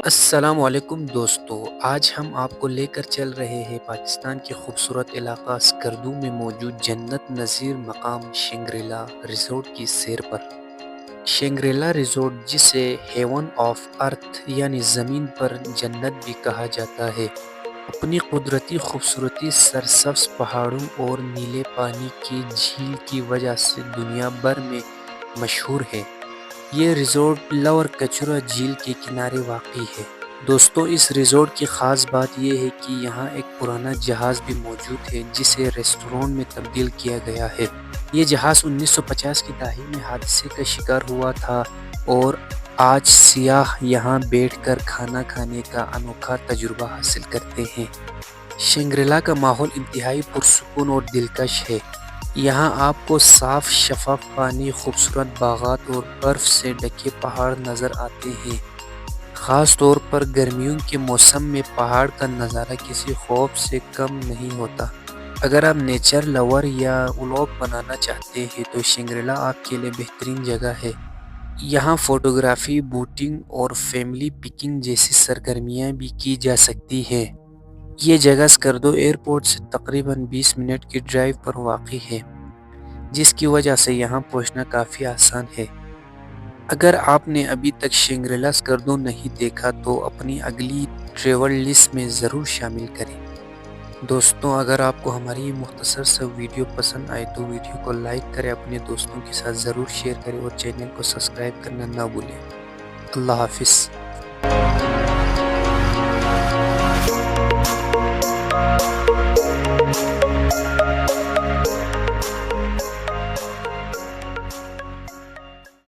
السلام علیکم دوستو، آج ہم آپ کو لے کر چل رہے ہیں پاکستان کے خوبصورت علاقہ اسکردو میں موجود جنت نظیر مقام شنگریلا ریزورٹ کی سیر پر۔ شنگریلا ریزورٹ، جسے ہیون آف ارتھ یعنی زمین پر جنت بھی کہا جاتا ہے، اپنی قدرتی خوبصورتی، سرسبز پہاڑوں اور نیلے پانی کی جھیل کی وجہ سے دنیا بھر میں مشہور ہے۔ یہ ریزورٹ لور کچرا جھیل کے کنارے واقع ہے۔ دوستو، اس ریزورٹ کی خاص بات یہ ہے کہ یہاں ایک پرانا جہاز بھی موجود ہے جسے ریسٹورانٹ میں تبدیل کیا گیا ہے۔ یہ جہاز 1950 کی دہائی میں حادثے کا شکار ہوا تھا اور آج سیاح یہاں بیٹھ کر کھانا کھانے کا انوکھا تجربہ حاصل کرتے ہیں۔ شنگریلا کا ماحول انتہائی پرسکون اور دلکش ہے۔ یہاں آپ کو صاف شفاف پانی، خوبصورت باغات اور برف سے ڈھکے پہاڑ نظر آتے ہیں۔ خاص طور پر گرمیوں کے موسم میں پہاڑ کا نظارہ کسی خواب سے کم نہیں ہوتا۔ اگر آپ نیچر لور یا ولاگ بنانا چاہتے ہیں تو شنگریلا آپ کے لیے بہترین جگہ ہے۔ یہاں فوٹوگرافی، بوٹنگ اور فیملی پکنک جیسی سرگرمیاں بھی کی جا سکتی ہیں۔ یہ جگہ اسکردو ایئرپورٹ سے تقریباً 20 منٹ کی ڈرائیو پر واقع ہے، جس کی وجہ سے یہاں پہنچنا کافی آسان ہے۔ اگر آپ نے ابھی تک شنگریلا اسکردو نہیں دیکھا تو اپنی اگلی ٹریول لسٹ میں ضرور شامل کریں۔ دوستوں، اگر آپ کو ہماری یہ مختصر سا ویڈیو پسند آئے تو ویڈیو کو لائک کریں، اپنے دوستوں کے ساتھ ضرور شیئر کریں اور چینل کو سبسکرائب کرنا نہ بھولیں۔ اللہ حافظ۔